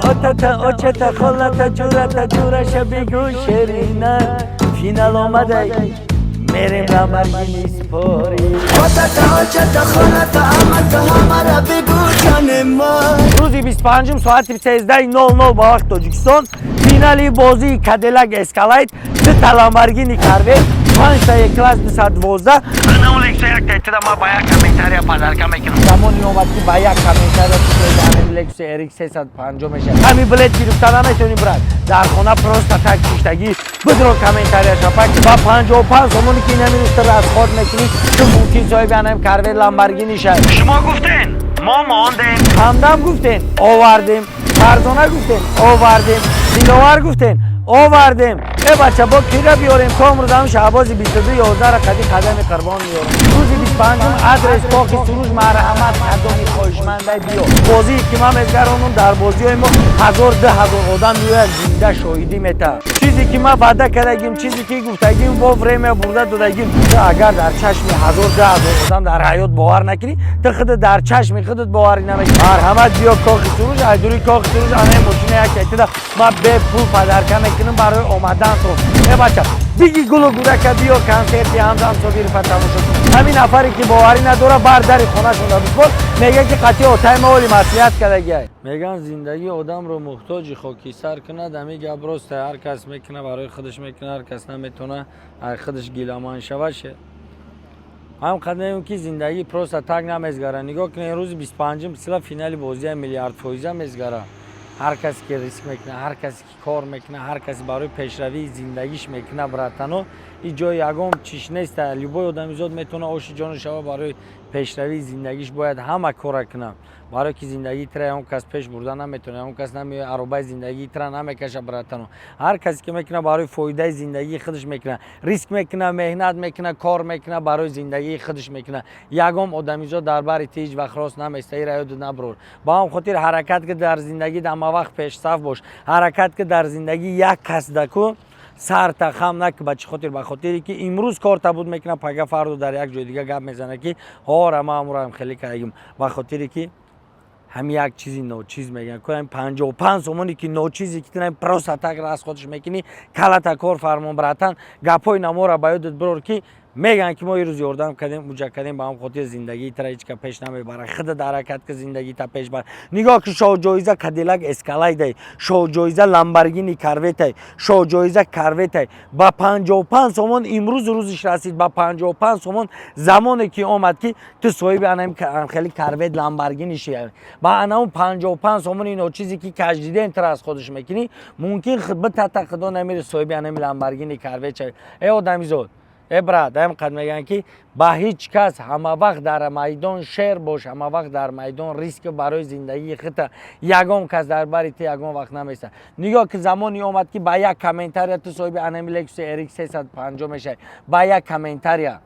اوتتا اوچتا خلتا جورتا جورش بگو شیرینه فینال آمده میریم لامبورگینی سپاری اوتتا اوچتا خلتا آمده همارا بگو جان ما روزی 25 ساعت 13:00 با وقت تاجیکستان فینالی بازی کادیلاک اسکالایت تا لامبورگینی کاروت 5 تا کلاس 212 انا اون لکس یک تیتر ما باید کامنتاریا پادرکا میکنم زمانی اومد که باید کامنتاریا تو لکس اریک 350 میشه همین بلیت گرفتن نمیتونی برات در خونه پروست تک کشتگی بدرو کامنتاریا شپاک با 55 همونی که نمیرسته را از خود میکنی تو ممکن صاحب انم کاروت لامبورگینی شه شما گفتین ما ماندیم همدم گفتین آوردیم فرزانه گفتین آوردیم سینوار گفتین آوردیم بچه با کیره بیاریم تا امروز هم شعباز 22 11 را قدم قربان میارم روزی 25 ادرس پاکی سروش مرحمت قدمی خوشمنده بیو بازی که ما مزگرانون در بازی های ما 1000 آدم میوید زنده شاهدی میتا چیزی که ما وعده کردگیم چیزی که گفتگیم با فریم برده دادگیم تو اگر در چشم 1000 آدم در حیات باور نکنی تو خودت در چشم خودت باوری نمیکنی مرحمت بیا کاخی سروش ایدوری کاخی سروش آنه ماشین یک ایتدا ما به پول پدرکه میکنم برای اومدن تو بچه دیگی گلو گورکه بیا کنسرتی همزم صبیر فتموش شد همین نفری که باوری نداره برداری خونه شده بسپر میگه که قطعی اوتای مولی مسئولیت کرده میگن زندگی آدم رو محتاج خاکی سر کنه دمی گبرست هر کس میکنه برای خودش میکنه هر کس نمیتونه خودش گیلامان شوه شه هم قدیم که زندگی پروست تک نمیزگره نگاه کنه روز 25 مثلا فینال بازی میلیارد فویزه میزگره هر کسی که ریسک میکنه هر کسی که کار میکنه هر کسی برای پیشروی زندگیش میکنه براتنو این جای یگام چیش نیست لیبای آدمیزاد میتونه آش جان شوا برای پیشروی زندگیش باید همه کار کنه برای که زندگی تره اون کس پیش بردن نمیتونه اون کس نمیه عربای زندگی تره نمیکشه براتنو هر کسی که میکنه برای فایده زندگی خودش میکنه ریسک میکنه مهنت میکنه کار میکنه برای زندگی خودش میکنه یگام آدمیزاد دربار تیج و خراس نمیسته رایود نبرور با هم خاطر حرکت که در زندگی دم وقت پیش صف باش حرکت که در زندگی یک کس دکو سر تا خم نک بچه خاطر به خاطری که امروز کار تبود میکنه پگه فردا در یک جای دیگه گپ میزنه که ها ما هم خیلی کردیم به خاطری که هم یک چیزی نو چیز میگن که 55 سومونی که نو چیزی که تنم پروستاتک را از خودش میکنی کلات کار فرمان براتن گپای نمو را باید برور که میگن که ما یه روز یاردم کردیم موجه کردیم با هم خاطر زندگی تر هیچ که پیش نمیبره خود در حرکت که زندگی تا پیش بر نگاه که شو جایزه کادیلاک اسکالایت شو جایزه لامبورگینی کاروت شو جایزه کاروت با 55 سومون امروز روزش رسید با 55 سومون زمانی که اومد که تو صاحب انم خیلی کاروت لامبورگینی شه با انا 55 سومون اینو چیزی که کاجدیده انتر از خودش میکنی ممکن خدمت تا خدا نمیره صاحب انم لامبورگینی کاروت شه ای آدمیزاد برات هم قد میگن که با هیچ کس همه وقت در میدان شیر باش همه وقت در میدان ریسک برای زندگی خودت یگان کس در بری تو یگان وقت نمیسته نگاه که زمانی اومد که با یک کامنتاریا تو صاحب انم لکس اریک 350 میشه با یک کامنتاریا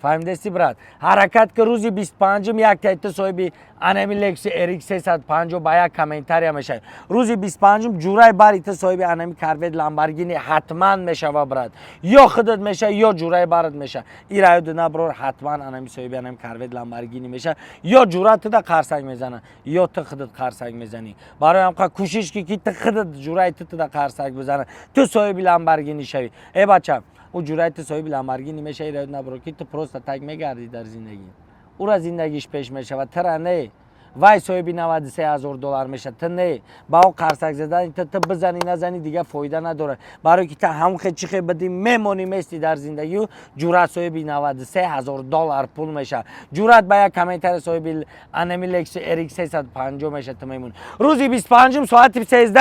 فهمیدی برات حرکت که روزی 25 یک تا صاحب انم لکس اریک 350 با یک کامنتاریا میشه روزی 25 جورای باری تو صاحب انم کاروت لامبورگینی حتما میشه و برات یا خودت میشه یا جورای برات میشه این رایو نبرور حتما انم صاحب انم کاروت لامبورگینی میشه یا جورات تو قرصک میزنه یا تو خودت قرصک میزنی برای هم کوشش کی تو خودت جورای تو قرصک بزنه تو صاحب لامبورگینی شوی ای بچه او جورای تو صاحب لامبورگینی میشه ای رایو نبرور که تو پروست تک میگردی در زندگی او را زندگیش پیش میشه و ترا نه وای صاحب 93,000 دلار میشه تو نه با او قرصک زدن تو بزنی نزنی دیگه فایده نداره برای که تو هم چیخه بدی میمونی مستی در زندگی و جورات صاحب 93,000 دلار پول میشه جورات با یک کامنتار صاحب انم لکس اریک 350 میشه تو میمون روزی 25 ساعت 13:00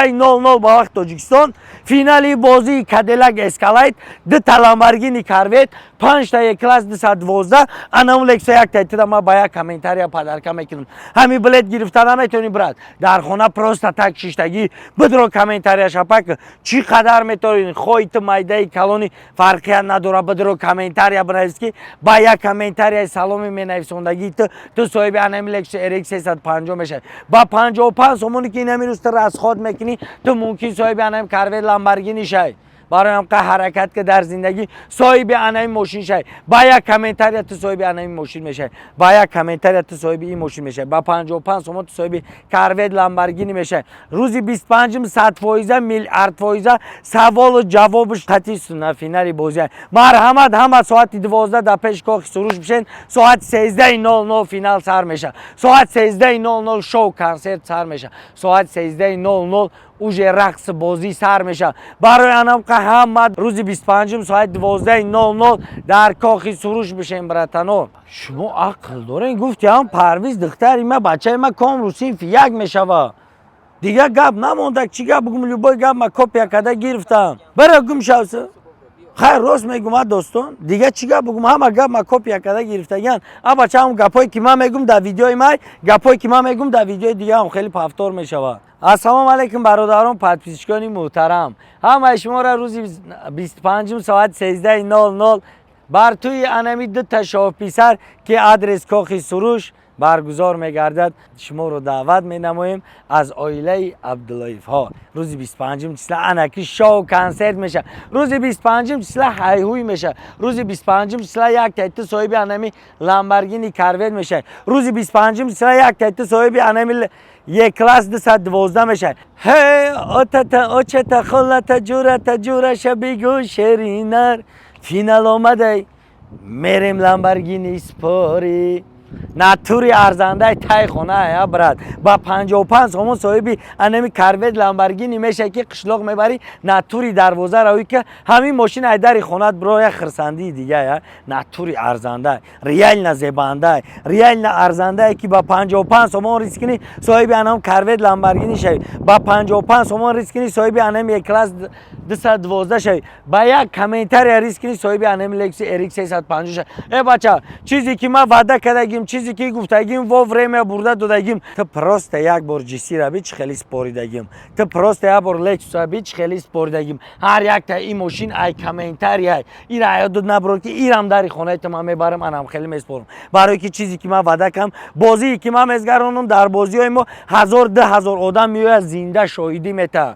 با وقت تاجیکستان فینالی بازی کادیلاک اسکالایت تا لامبورگینی کاروت 5 تا کلاس 212 انم لکس یک تا ما با یک کامنتار پدرکه میکنم همین بلیت گرفتن نمیتونی برات در خونه پروست تک شیشتگی بدرو کامنتاریا شپاک چی قدر میتونی خویت مایده کلونی فرقیت نداره بدرو کامنتاریا بنویس که با یک کامنتاریا سلامی مینویسوندگی تو صاحب انم لکس اریک 350 میشه با 55 سومونی که نمیرسته را از خود میکنی تو ممکن صاحب انم کاروت لامبورگینی شه برایم که حرکت که در زندگی صاحب انای ماشین شای با یک کامنتاری تو صاحب انای ماشین میشه با یک کامنتاری تو صاحب این ماشین میشه با 55 سوم تو صاحب کاروید لامبورگینی میشه روزی 25 100% میلیارد % سوال و جوابش تاتیستون فینالی بازی مرحمت همه ساعت 12 در پیش کاخ سروش بشین ساعت 13:00 فینال سر میشه ساعت 13:00 شو کنسرت سر میشه ساعت 13:00 اوج رقص بازی سر میشه برای انم که همه روز 25 ساعت 12:00 در کاخ سروش بشین براتنو شما عقل دارین گفتی هم پرویز دختری ما بچه ما کام رو صنف یک میشوه دیگه گپ نمونده چی گپ بگم لوبای گپ ما کپی کده گرفتم برای گم شوسه خیر راست میگم دوستان دیگه چی گپ بگم همه گپ ما کپی کده گرفتگن ا بچه هم گپای که من میگم در ویدیوی من گپای که من میگم در ویدیوی دیگه هم خیلی پفتور میشوه السلام علیکم برادران پادپیسچگان محترم همه شما را روز 25 ساعت 13:00 بر توی انمی دو تا شاف پیسر که آدرس کاخ سروش برگزار میگردد شما رو دعوت می نماییم از عائله عبداللطیف ها روز 25 چسلا انکی شو کنسرت میشه روز 25 چسلا هیهوی میشه روز 25 چسلا یک تایت صاحب انمی لامبورگینی کاروید میشه روز 25 چسلا یک تایت صاحب انمی یک کلاس 212 میشه هی اوچتا خلتا جورا شبیگو شرینر فینال آمده میریم لامبورگینی سپاری ناتوری ارزنده تای خونه یا برات با 55 سوم صاحبی انمی کاروید لامبورگینی میشه که قشلاق میبری ناتوری دروازه روی که همین ماشین ایداری خونت برای خرسندی دیگه یا ناتوری ارزنده ریال نزیبنده ریال نه ارزنده که با 55 سوم ریسکنی صاحبی انم کاروید لامبورگینی شوی با 55 سوم ریسکنی صاحبی انم یک کلاس 212 شوی با یک کامنتاری ریسکنی صاحبی انم لکس اریک 350 شوی ای بچا چیزی که ما وعده کردیم چیزی که گفتگیم و فریم برده دادگیم تو پروست یک بار جیسی را بیچ خیلی سپاریدگیم تو پروست یک بار لکس را بیچ خیلی سپاریدگیم هر یک تا این ماشین ای کامنتاری ای این را داد نبرو که ایرم در خانه تمام میبرم منم خیلی میسپارم برای که چیزی که ما وعده کردم بازی که ما میزگرانم در بازی های ما 1000 آدم میاد زنده شاهدی میته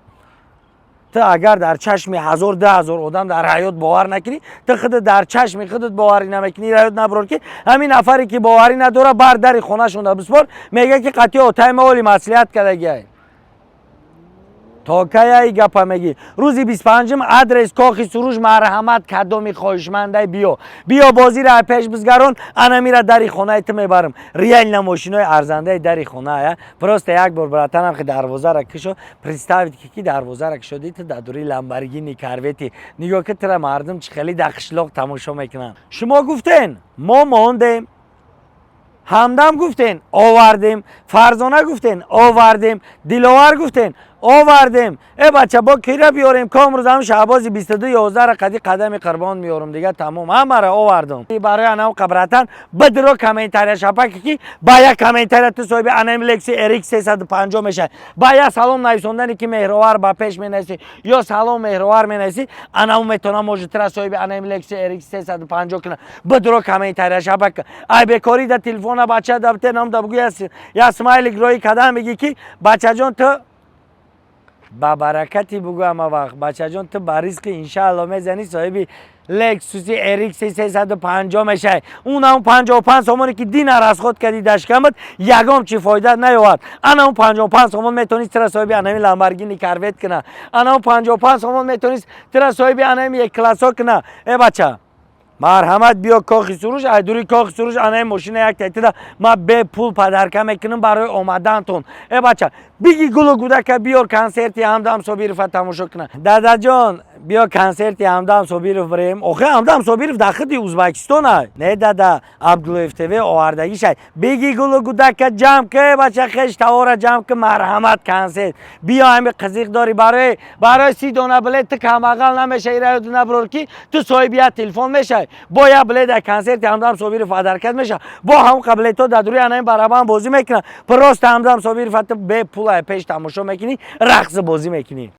تو اگر در چشم 1000 آدم در حیات باور نکنی تو خودت در چشم خودت باوری نمیکنی حیات نبرار که همین نفری که باوری نداره بر در خونه شون بسپار میگه که قطعی اوتای مولی مصلحت کرده تا کی ای گپ میگی روزی 25 آدرس کاخ سروش مرحمت کدومی خواهشمنده بیا بازی را پیش بزگران انا میره در خونه ت میبرم ریال نماشینای ارزنده در خونه پروست یک بار براتنم که دروازه را کشو پرستاوید کی دروازه را کشو دیت دادوری لامبورگینی کارویتی نگاه که تر مردم چه خیلی دخشلاق تماشا میکنن شما گفتین ما موندیم همدم گفتین آوردیم فرزانه گفتین آوردیم دلاور گفتین آوردیم ای بچه با کی را بیاریم کامروز هم شعباز 22/11 را قدم قربان میارم دیگه تمام همه را آوردم برای انم قبرتن بدرو کامنتاری شپک کی با یک کامنتاری تو صاحب انم لکسی اریک 350 میشه با یک سلام نویسوندنی که مهروار با پیش مینویسی یا سلام مهروار مینویسی انم میتونم موجتر صاحب انم لکسی اریک 350 کنه بدرو کامنتاری شپک ای بیکاری در تلفن بچه دبته نام دبگو یا اسمایل گروی کدام میگی کی بچه جان تو با برکتی بگو اما وقت بچه جان تو بریز که انشاءالله میزنی صاحبی لکسوسی اریک 350 میشه اون هم 55 سومانی که دین از خود کردی دشکمت یگام چی فایده نیومد انا اون 55 سومون میتونید تر صاحبی انمی لامبورگینی کاروید کنه انا اون 55 سومون میتونید تر صاحبی انمی یک کلاسو کنه ای بچه مرحمت بیا کاخ سروش ایدوری کاخ سروش انای ماشین یک تایتیده ما به پول پدرکه میکنم برای اومدنتون ای بچه بگی گلو گودک بیار کنسرتی همدم صابیرف تماشا کنه دادا جان بیا کنسرتی همدم صابیرف بریم آخه همدم صابیرف در خدی ازبکستان نه دادا عبداللطیف تیوی آوردگی شد بگی گلو گودک جمع که بچه خش تواره جمع که مرحمت کنسرت بیا همه قزیق داری برای 30 دانه بلیت کم اقل نمیشه ایره دونه برور کی تو صاحبیت تلفن میشه با یا بلیت کنسرت همدم صابیرف درکت میشه با هم قبل تو در دوری انای برابر بازی میکنه پروست همدم صابیرف به پول پیش تماشا میکنی رقص بازی میکنی